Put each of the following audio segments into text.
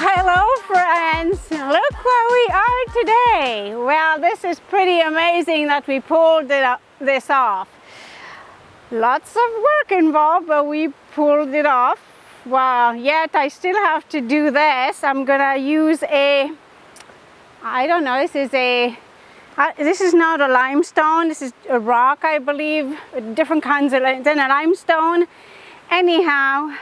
Hello friends, look where we are today. Well, this is pretty amazing that we pulled this off. Lots of work involved, but we pulled it off. Well, yet I still have to do this. I'm gonna use I don't know, this is not a limestone, this is a rock, I believe, different kinds of than a limestone. Anyhow,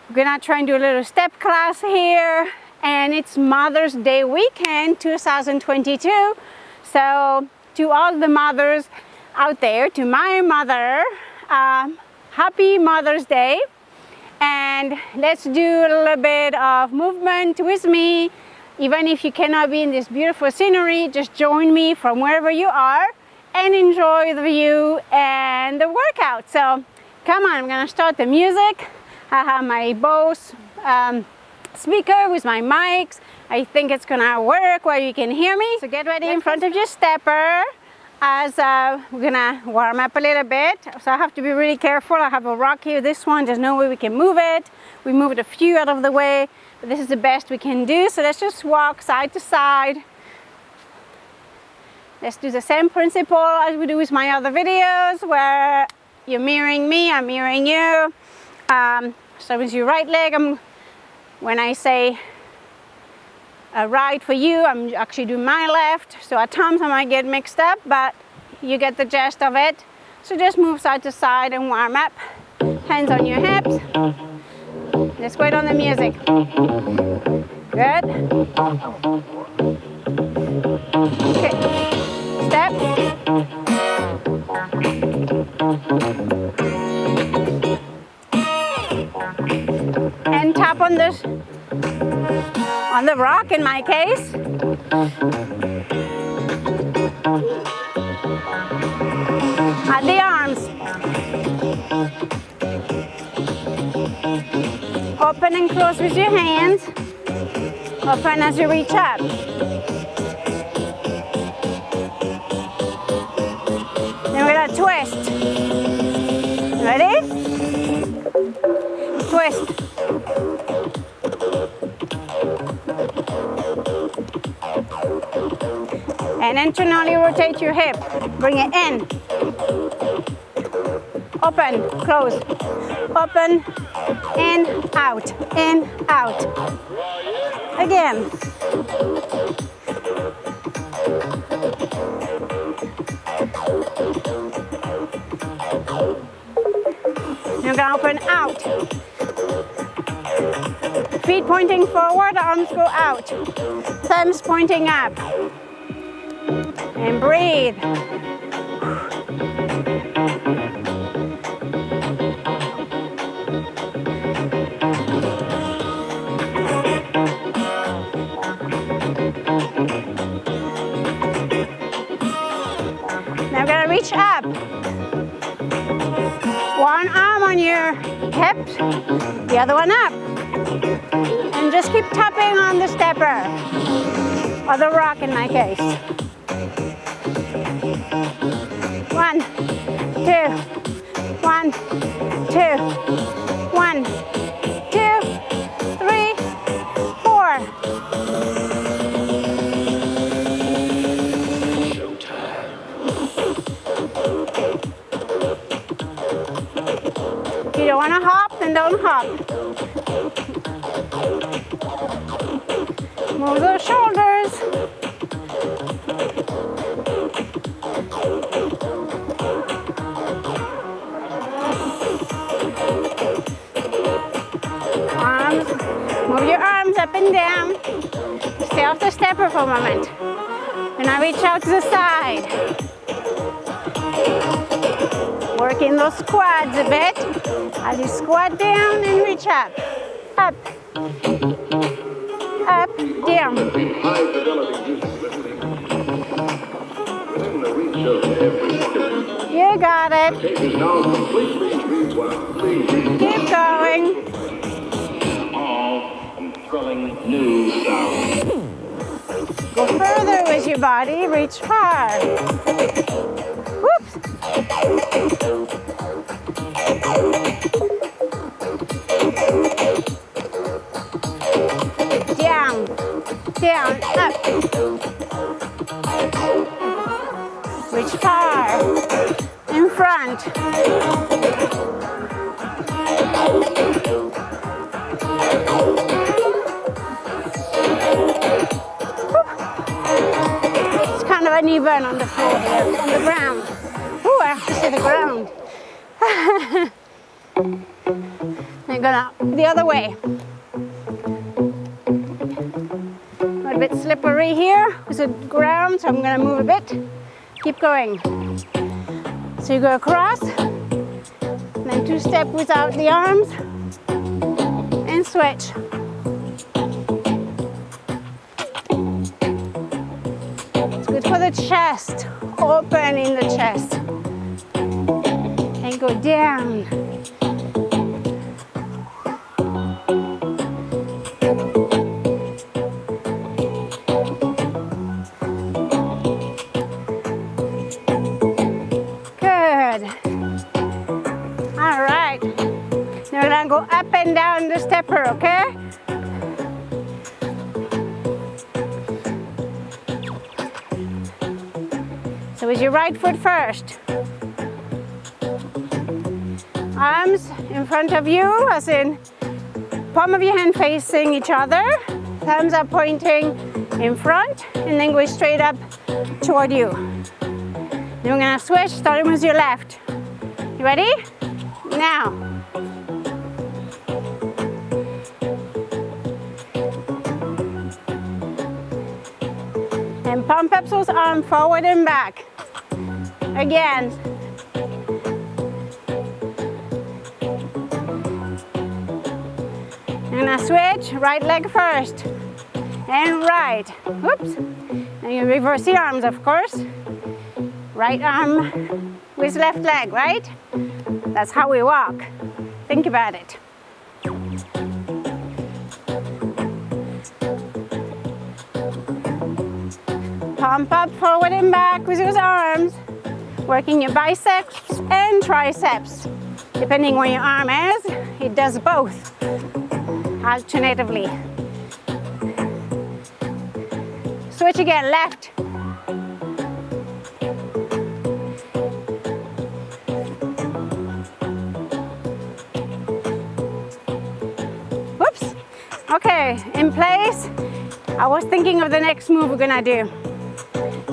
we're gonna try and do a little step class here, and it's Mother's Day weekend 2022. So to all the mothers out there, to my mother, happy Mother's Day. And let's do a little bit of movement with me. Even if you cannot be in this beautiful scenery, just join me from wherever you are and enjoy the view and the workout. So come on, I'm gonna start the music. I have my Bose speaker with my mics. I think it's gonna work where you can hear me. So get ready in front of your stepper as we're gonna warm up a little bit. So I have to be really careful. I have a rock here, this one, there's no way we can move it. We moved a few out of the way, but this is the best we can do. So let's just walk side to side. Let's do the same principle as we do with my other videos, where you're mirroring me, I'm mirroring you. So with your right leg, when I say right for you, I'm actually doing my left. So at times I might get mixed up, but you get the gist of it. So just move side to side and warm up. Hands on your hips. Let's wait on the music. Good. Okay. Step. And tap on the rock in my case. At the arms. Open and close with your hands. Open as you reach up. Then we're gonna twist. Ready? Twist. And internally rotate your hip. Bring it in. Open, close. Open, in, out, in, out. Again. You're gonna open out. Feet pointing forward, arms go out. Thumbs pointing up. And breathe. Now we're gonna reach up. One arm on your hips, the other one up. And just keep tapping on the stepper, or the rock in my case. 1, 2, 1, 2, 1, 2, 3, 4. If you don't want to hop, then don't hop. Move those shoulders. Arms. Move your arms up and down. Stay off the stepper for a moment. And I reach out to the side. Working those squats a bit. As you squat down and reach up. Up. Up, down. You got it. Keep going. Go further with your body. Reach far. Whoops. down, up. Reach far, in front. It's kind of uneven on the floor here, on the ground. Ooh, I have to see the ground. I'm gonna, the other way. A bit slippery here with the ground, so I'm gonna move a bit. Keep going. So you go across, then 2-step without the arms, and switch. It's good for the chest, open in the chest. And go down. Go up and down the stepper, okay? So with your right foot first. Arms in front of you, as in palm of your hand facing each other. Thumbs are pointing in front, and then go straight up toward you. Then we're gonna switch, starting with your left. You ready? Now. And pump up those arms forward and back. Again. And I switch, right leg first. And right. Whoops. And you reverse the arms, of course. Right arm with left leg, right? That's how we walk. Think about it. Pump up forward and back with those arms, working your biceps and triceps. Depending where your arm is, it does both alternatively. Switch again, left. Whoops. Okay, in place. I was thinking of the next move we're gonna do.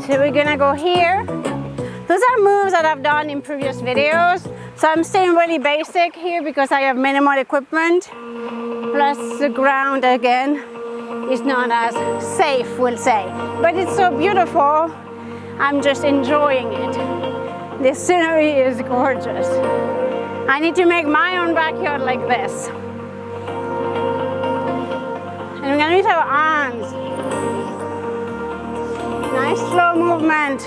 So we're gonna go here. Those are moves that I've done in previous videos. So I'm staying really basic here because I have minimal equipment. Plus the ground again is not as safe, we'll say. But it's so beautiful, I'm just enjoying it. The scenery is gorgeous. I need to make my own backyard like this. And we're gonna use our arms. Nice slow movement.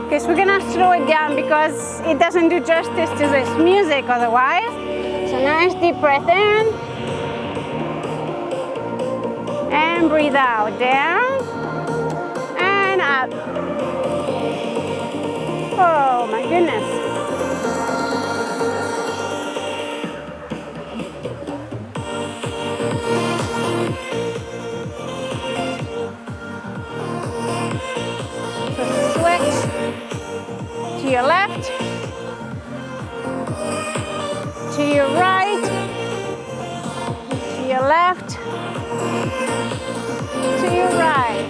Okay, so we're gonna slow it down because it doesn't do justice to this music otherwise. So nice deep breath in. And breathe out, down and up. Oh my goodness. To your left, to your right, to your left, to your right.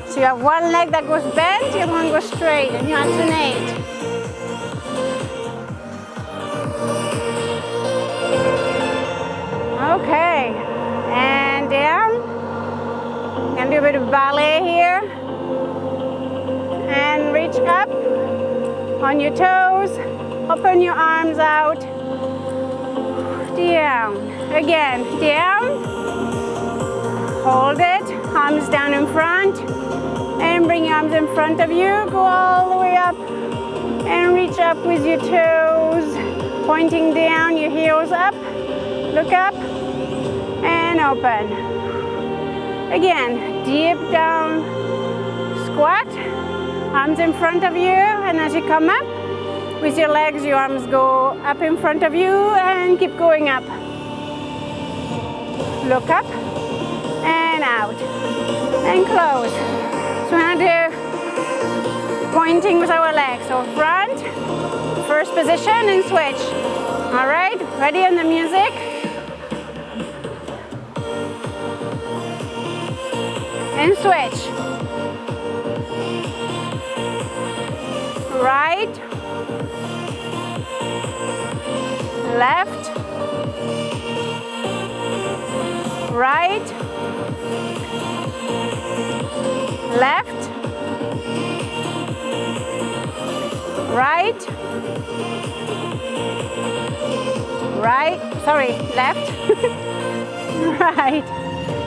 So you have one leg that goes bent, the other one goes straight, and you alternate. Okay, and down. Gonna do a bit of ballet here. And reach up on your toes, open your arms out, down, again, down, hold it, arms down in front, and bring your arms in front of you, go all the way up, and reach up with your toes, pointing down, your heels up, look up, and open. Again, deep down, squat. Arms in front of you, and as you come up, With your legs, your arms go up in front of you and keep going up. Look up and out and close. So we're gonna do pointing with our legs. So front, first position and switch. All right, ready on the music? And switch. Right, left, right, left, right, left, right.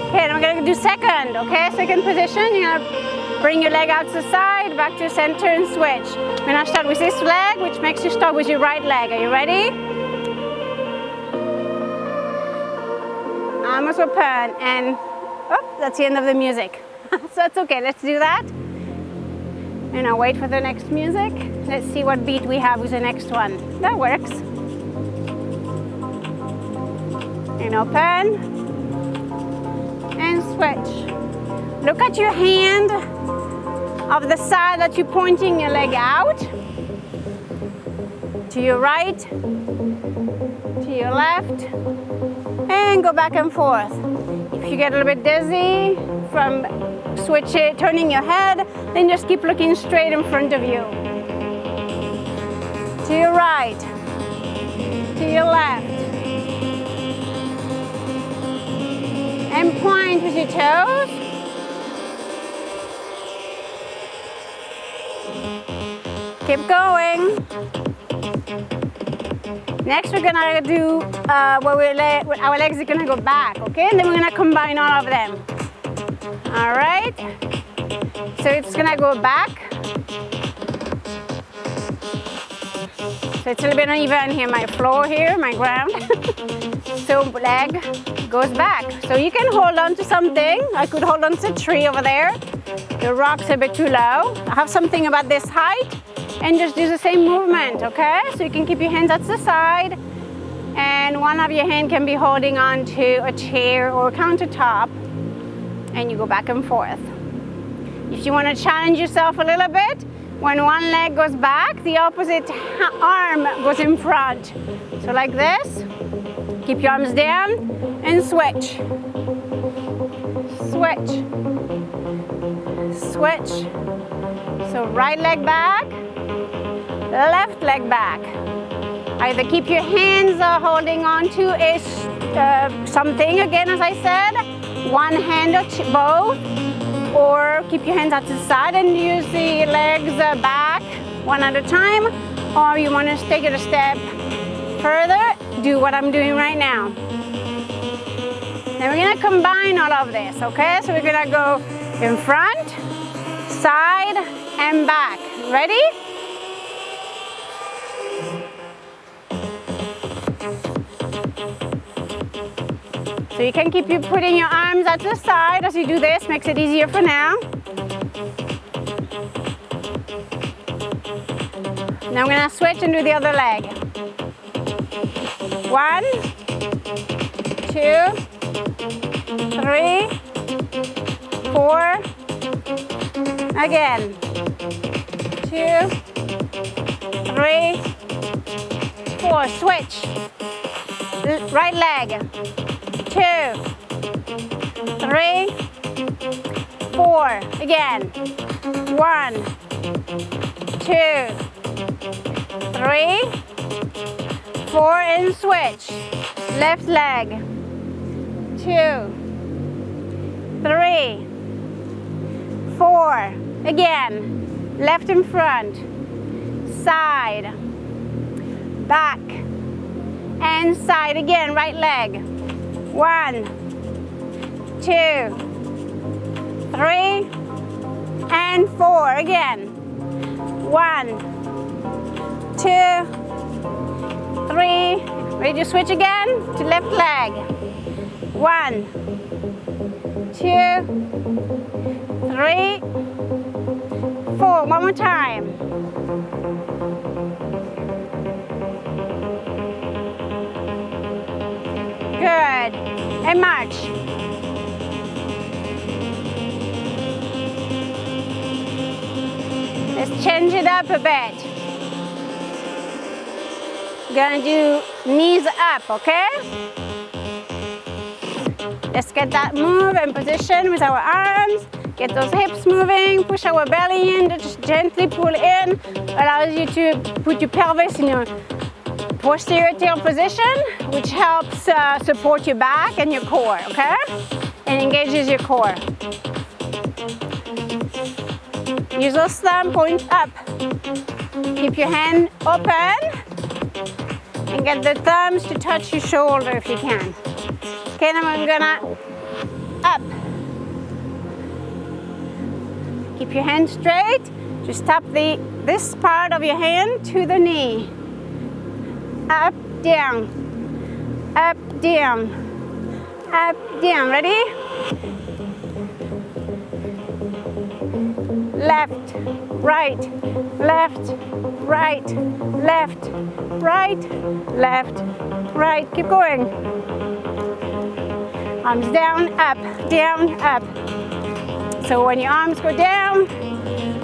Okay, and we're gonna do second, okay? Second position, you're gonna bring your leg out to the side, back to center and switch. We're gonna start with this leg, which makes you start with your right leg. Are you ready? Arms open and, oh, that's the end of the music. So that's okay, let's do that. And I'll wait for the next music. Let's see what beat we have with the next one. That works. And open. And switch. Look at your hand of the side that you're pointing your leg out. To your right, to your left, and go back and forth. If you get a little bit dizzy from turning your head, then just keep looking straight in front of you. To your right, to your left. And point with your toes. Keep going. Next we're gonna do where our legs are gonna go back, okay? And then we're gonna combine all of them. All right? So it's gonna go back. So it's a little bit uneven here, my floor here, my ground. So leg goes back. So you can hold on to something. I could hold on to a tree over there. The rock's a bit too low. I have something about this height and just do the same movement, okay? So you can keep your hands at the side and one of your hands can be holding on to a chair or a countertop and you go back and forth. If you want to challenge yourself a little bit, when one leg goes back, the opposite arm goes in front. So like this, keep your arms down and switch. Switch. Switch. So right leg back, left leg back. Either keep your hands holding on to something, again as I said, one hand or both, or keep your hands out to the side and use the legs back one at a time, or you want to take it a step further, do what I'm doing right now. Then we're going to combine all of this, okay? So we're going to go in front, side, and back. Ready? So you can keep putting your arms at the side as you do this, makes it easier for now. Now I'm going to switch and do the other leg. 1, 2, 3, 4. Again. 2, 3, 4. Switch. Right leg. 2, 3, 4. Again. 1, 2, 3, 4, and switch. Left leg. 2, 3, 4. Again. Left in front. Side. Back. And side again. Right leg. 1, 2, 3, and 4. Again. 1, 2, 3. Ready to switch again to left leg. 1, 2, 3, 4. One more time. and march. Let's change it up a bit. We're gonna do knees up, okay? Let's get that move and position with our arms. Get those hips moving, push our belly in, just gently pull in. Allows you to put your pelvis in a posterior tail position, which helps support your back and your core, okay? And engages your core. Use those thumb points up. Keep your hand open and get the thumbs to touch your shoulder if you can. Okay, then we're gonna up. Keep your hand straight. Just tap this part of your hand to the knee. Up, down, up, down, up, down. Ready? Left, right, left, right, left, right, left, right. Keep going. Arms down, up, down, up. So when your arms go down,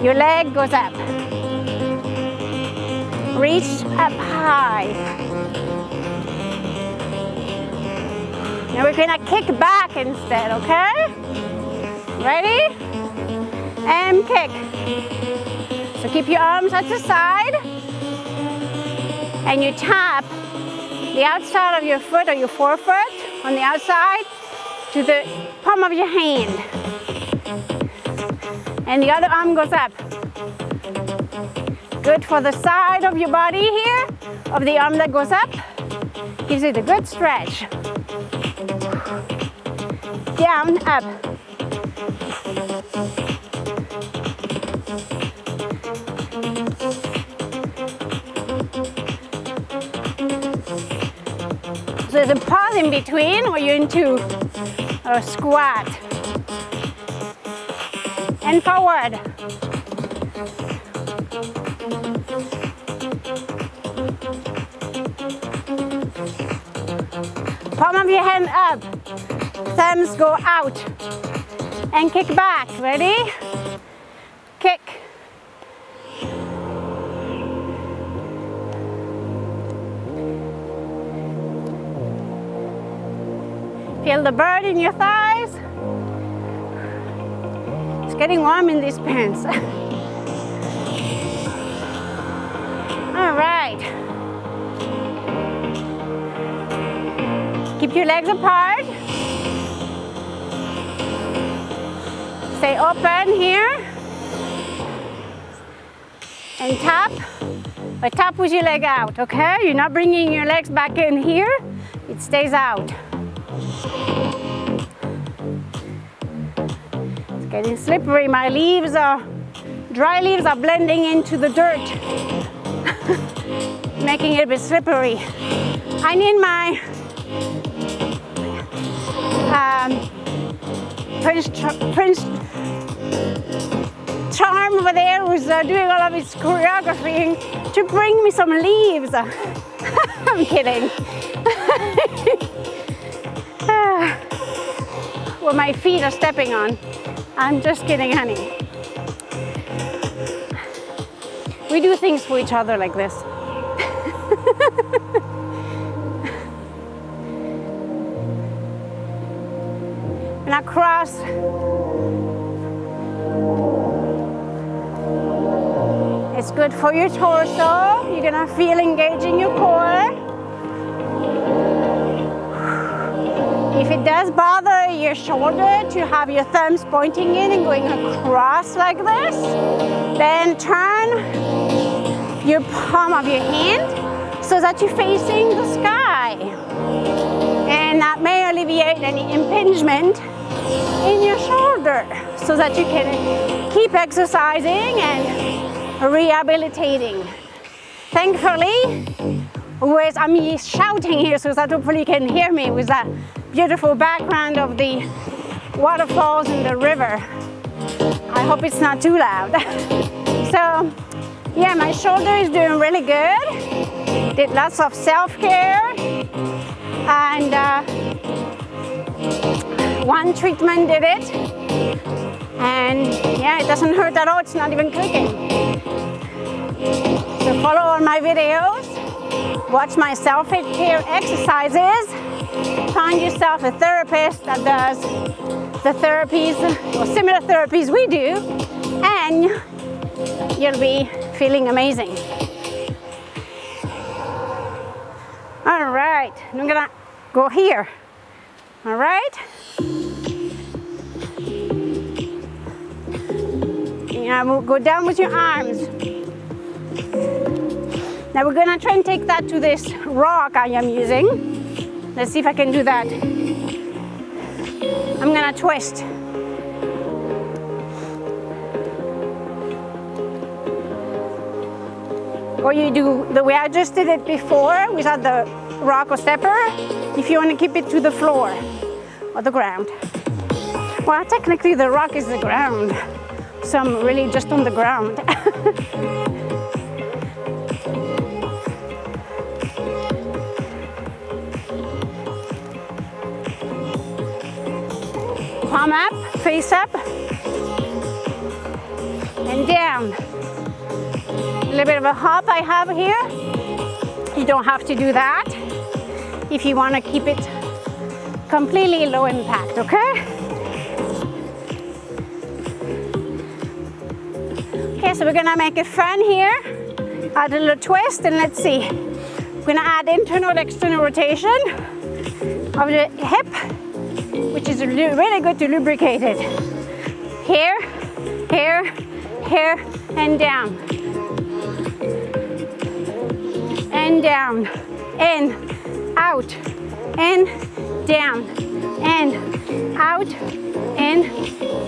your leg goes up. Reach up high. Now we're gonna kick back instead, okay? Ready? And kick. So keep your arms at the side and you tap the outside of your foot or your forefoot on the outside to the palm of your hand. And the other arm goes up. Good for the side of your body here, of the arm that goes up. Gives it a good stretch. Down, up. So there's a pause in between where you're into a squat. And forward. Palm of your hand up. Thumbs go out. And kick back. Ready? Kick. Feel the burn in your thighs. It's getting warm in these pants. All right. Keep your legs apart. Stay open here. And tap. But tap with your leg out, okay? You're not bringing your legs back in here. It stays out. It's getting slippery. My dry leaves are blending into the dirt. Making it a bit slippery. I need my Prince Charm over there, who's doing all of his choreography, to bring me some leaves. I'm kidding. What my feet are stepping on. I'm just kidding, honey. We do things for each other like this. And across. It's good for your torso. You're gonna feel engaging your core. If it does bother your shoulder to have your thumbs pointing in and going across like this, then turn your palm of your hand so that you're facing the sky. And that may alleviate any impingement in your shoulder so that you can keep exercising and rehabilitating. Thankfully, I'm shouting here so that hopefully you can hear me with that beautiful background of the waterfalls and the river. I hope it's not too loud. So, yeah, my shoulder is doing really good. Did lots of self-care and One treatment did it, and yeah, it doesn't hurt at all. It's not even clicking. So follow all my videos, watch my self-care exercises, find yourself a therapist that does the therapies or similar therapies we do, and you'll be feeling amazing. All right, I'm gonna go here. All right. Now go down with your arms. Now we're gonna try and take that to this rock I am using. Let's see if I can do that. I'm gonna twist. Or you do the way I just did it before without the rock or stepper, if you want to keep it to the floor or the ground. Well, technically the rock is the ground, so I'm really just on the ground. Palm up, face up, and down. A little bit of a hop I have here. You don't have to do that if you want to keep it completely low impact, okay? Okay, so we're gonna make it fun here. Add a little twist, and let's see. We're gonna add internal, external rotation of the hip, which is really good to lubricate it. Here, here, here, and down. And down, in, out, in, down, in, out, in,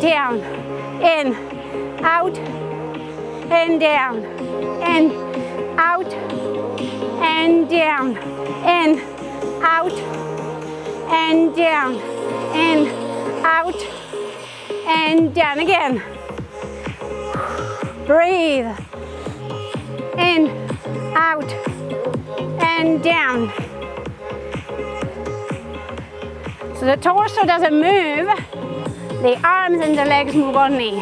down, in, out, and down, in, out, and down, in, out, and down, in, out, and down. Again. Breathe. In, out, and down. So the torso doesn't move, the arms and the legs move only.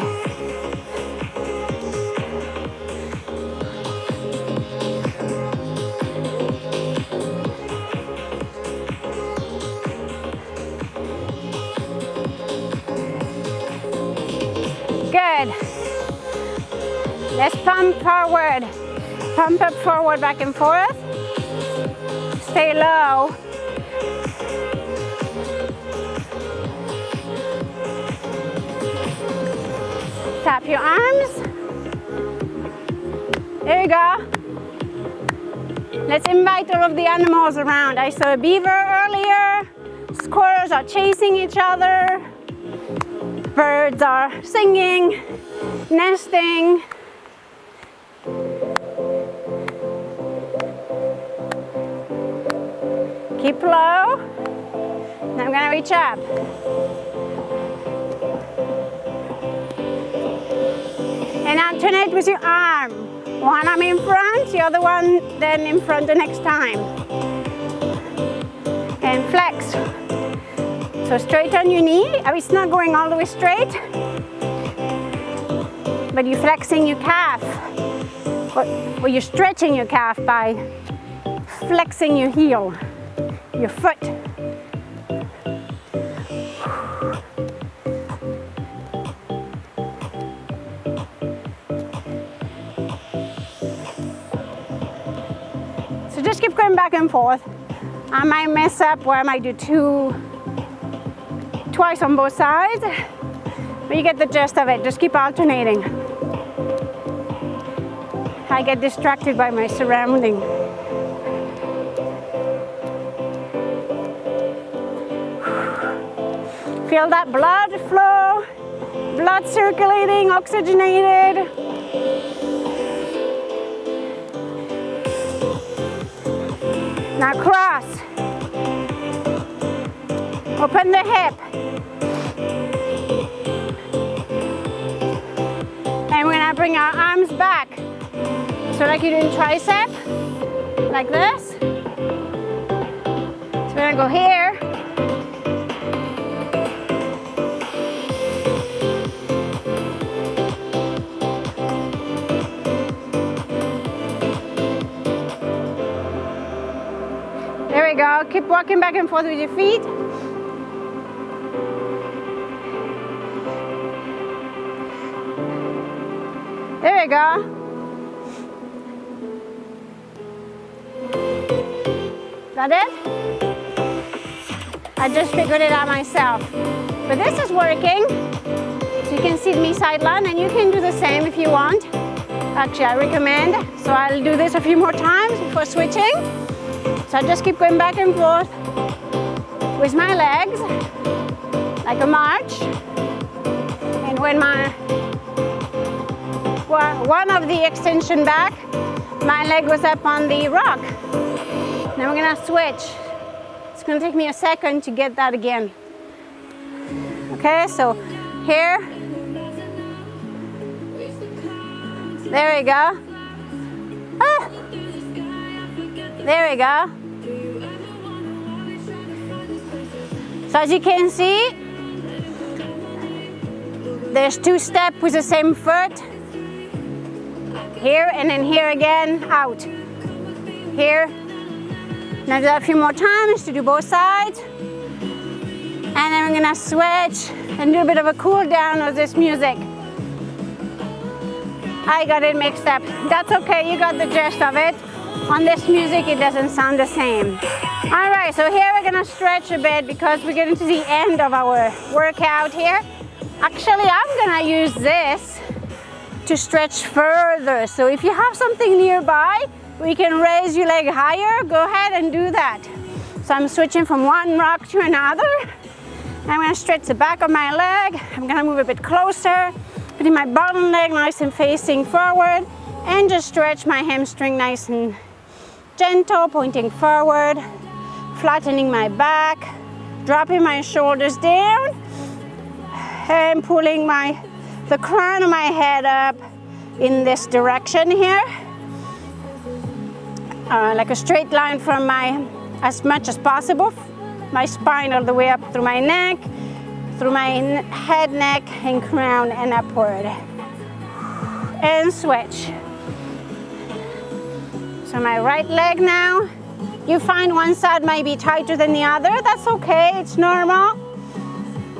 Good. Let's pump forward. Pump up forward, back and forth. Stay low. Tap your arms. There you go. Let's invite all of the animals around. I saw a beaver earlier. Squirrels are chasing each other. Birds are singing, nesting. Keep low. Now I'm gonna reach up. And alternate with your arm. One arm in front, the other one then in front the next time. And flex. So straighten your knee. It's not going all the way straight, but you're flexing your calf. Or you're stretching your calf by flexing your heel, your foot. So just keep going back and forth. I might mess up where I might do twice on both sides, but you get the gist of it. Just keep alternating. I get distracted by my surrounding. Feel that blood flow, blood circulating, oxygenated. Now cross. Open the hip. And we're gonna bring our arms back. So like you're doing tricep, like this. So we're gonna go here, keep walking back and forth with your feet. There we go. Is that it? I just figured it out myself. But this is working. So you can sit me sideline, and you can do the same if you want. Actually, I recommend. So I'll do this a few more times before switching. So I just keep going back and forth with my legs, like a march. And when one of the extension back, my leg was up on the rock. Now we're gonna switch. It's gonna take me a second to get that again. Okay, so here. There we go. Ah. There we go. So as you can see, there's 2 steps with the same foot. Here and then here again, out. Here. Now do that a few more times to do both sides. And then we're gonna switch and do a bit of a cool down of this music. I got it mixed up. That's okay, you got the gist of it. On this music, it doesn't sound the same. All right, so here we're gonna stretch a bit because we're getting to the end of our workout here. Actually, I'm gonna use this to stretch further. So if you have something nearby, we can raise your leg higher, go ahead and do that. So I'm switching from one rock to another. I'm gonna stretch the back of my leg. I'm gonna move a bit closer, putting my bottom leg nice and facing forward, and just stretch my hamstring nice and gentle, pointing forward, flattening my back, dropping my shoulders down, and pulling the crown of my head up in this direction here. Like a straight line from as much as possible, my spine all the way up through my neck, through my head, neck, and crown, and upward. And switch. So my right leg now, you find one side might be tighter than the other, that's okay, it's normal.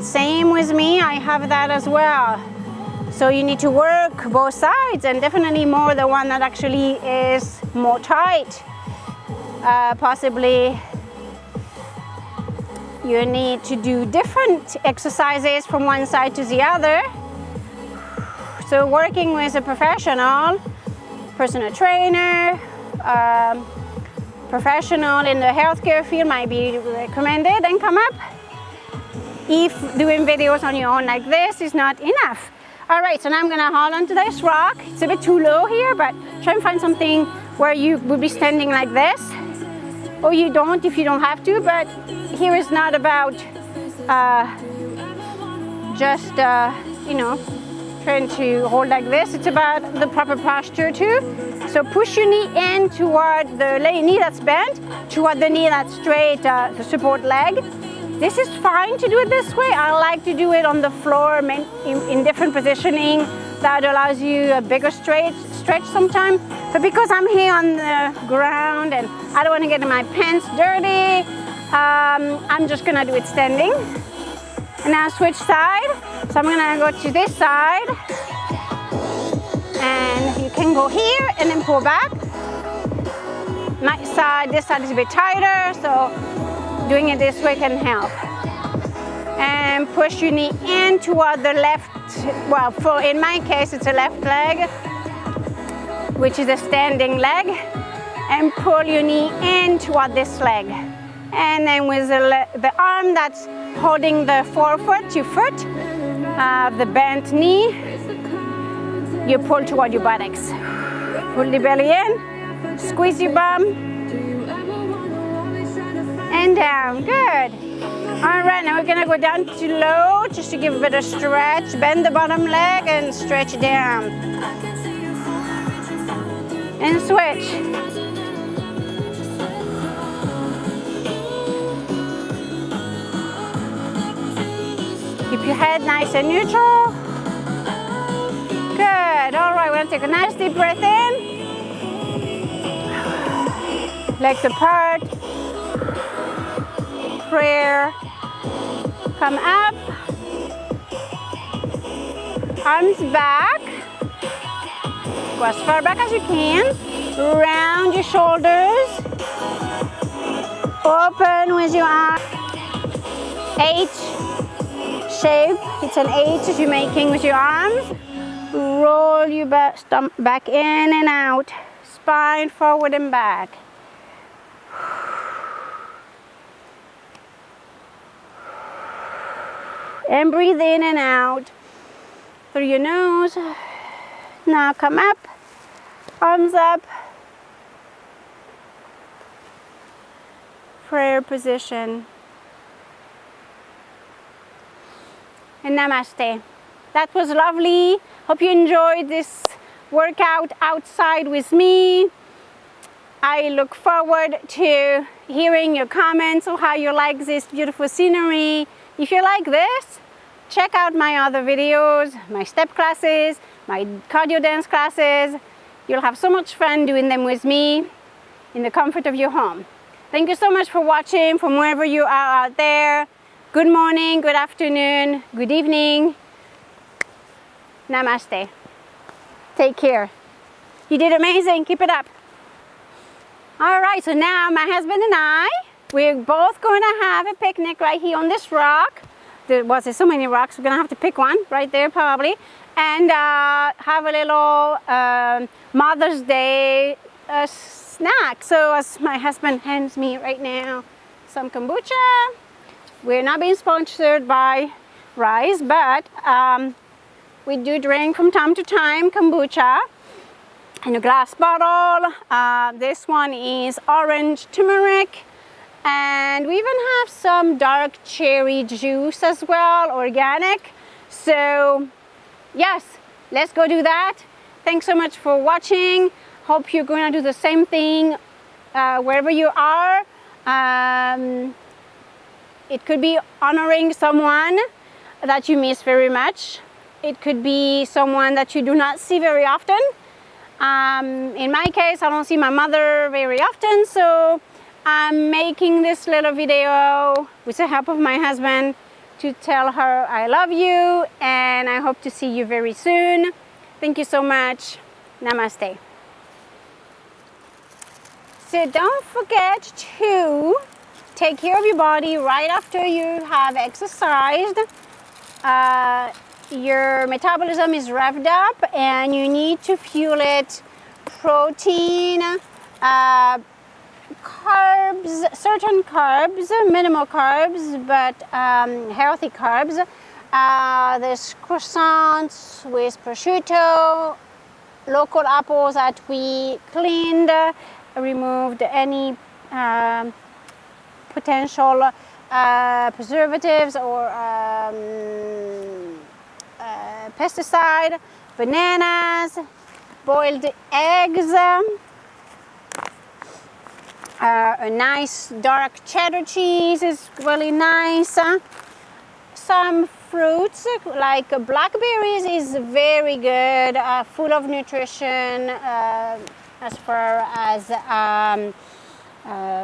Same with me, I have that as well. So you need to work both sides, and definitely more the one that actually is more tight. Possibly you need to do different exercises from one side to the other. So working with a professional, personal trainer, professional in the healthcare field might be recommended and come up if doing videos on your own like this is not enough. All right, so now I'm gonna hold on to this rock. It's a bit too low here, but try and find something where you would be standing like this. Or you don't if you don't have to, but here is not about trying to hold like this. It's about the proper posture too. So push your knee in toward the knee that's bent, toward the knee that's straight, the support leg. This is fine to do it this way. I like to do it on the floor in different positioning. That allows you a bigger stretch sometimes. But because I'm here on the ground and I don't want to get my pants dirty, I'm just gonna do it standing. And now switch side. So I'm gonna go to this side. And you can go here and then pull back. This side is a bit tighter, so doing it this way can help. And push your knee in toward the left, well, in my case it's a left leg, which is a standing leg, and pull your knee in toward this leg. And then with the arm that's holding the forefoot, your foot, the bent knee, you pull toward your buttocks. Pull the belly in, squeeze your bum, and down, good. All right, now we're gonna go down to low, just to give a bit of stretch. Bend the bottom leg and stretch down. And switch. Keep your head nice and neutral. Good, all right, we're gonna take a nice deep breath in. Legs apart. prayer. Come up, arms back, go as far back as you can, round your shoulders, open with your arms, H shape, it's an H as you're making with your arms, roll your stomach back in and out, spine forward and back. And breathe in and out through your nose. Now come up, arms up, prayer position, and namaste. That was lovely. Hope you enjoyed this workout outside with me. I look forward to hearing your comments on how you like this beautiful scenery. If you like this, check out my other videos, my step classes, my cardio dance classes. You'll have so much fun doing them with me in the comfort of your home. Thank you so much for watching from wherever you are out there. Good morning, good afternoon, good evening. Namaste. Take care. You did amazing. Keep it up. All right, so now my husband and I, we're both going to have a picnic right here on this rock. There's so many rocks, we're going to have to pick one right there probably. And have a little Mother's Day snack. So as my husband hands me right now some kombucha. We're not being sponsored by Rise, but we do drink from time to time kombucha in a glass bottle. This one is orange turmeric. And we even have some dark cherry juice as well, organic. So yes, let's go do that. Thanks so much for watching. Hope you're going to do the same thing wherever you are. It could be honoring someone that you miss very much. It could be someone that you do not see very often. In my case, I don't see my mother very often, so I'm making this little video with the help of my husband to tell her I love you and I hope to see you very soon. Thank you so much. Namaste. So don't forget to take care of your body right after you have exercised. Your metabolism is revved up and you need to fuel it. Protein, carbs, certain carbs, minimal carbs, but healthy carbs. There's croissants with prosciutto, local apples that we cleaned, removed any potential preservatives or pesticide, bananas, boiled eggs, a nice dark cheddar cheese is really nice. Some fruits like blackberries is very good, full of nutrition as far as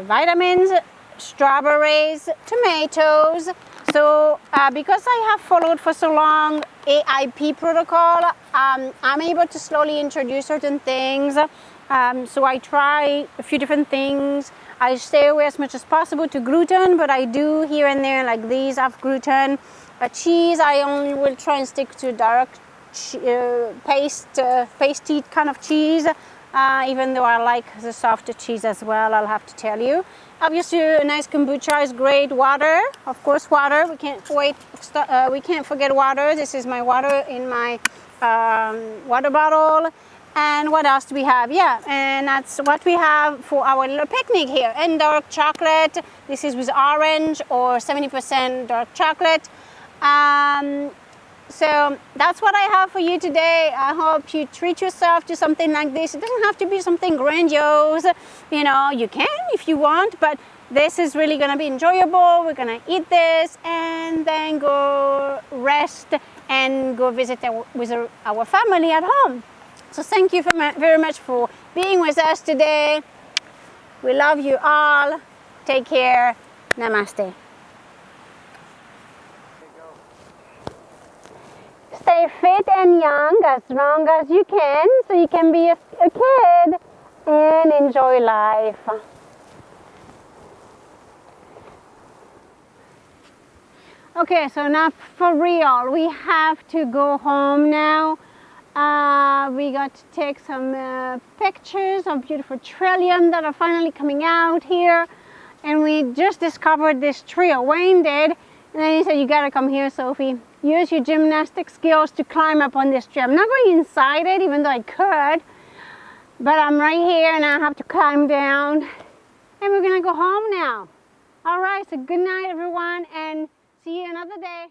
vitamins, strawberries, tomatoes. So because I have followed for so long AIP protocol, I'm able to slowly introduce certain things. So I try a few different things. I stay away as much as possible to gluten, but I do here and there, like these have gluten. Cheese, I only will try and stick to dark pasty kind of cheese, even though I like the softer cheese as well, I'll have to tell you. Obviously, a nice kombucha is great. Water, of course, water. We can't forget water. This is my water in my water bottle. And what else do we have? Yeah, and that's what we have for our little picnic here. And dark chocolate. This is with orange or 70% dark chocolate. So that's what I have for you today. I hope you treat yourself to something like this. It doesn't have to be something grandiose. You know, you can if you want, but this is really going to be enjoyable. We're going to eat this and then go rest and go visit with our family at home. So thank you very much for being with us today. We love you all. Take care. Namaste. stay fit and young as long as you can, so you can be a kid and enjoy life. Okay, so now for real, we have to go home now. We got to take some pictures of beautiful trillium that are finally coming out here. And we just discovered this trio. Wayne did. And then he said, you gotta come here, Sophie. Use your gymnastic skills to climb up on this tree. I'm not going inside it, even though I could. But I'm right here and I have to climb down. And we're gonna go home now. All right, so good night, everyone, and see you another day.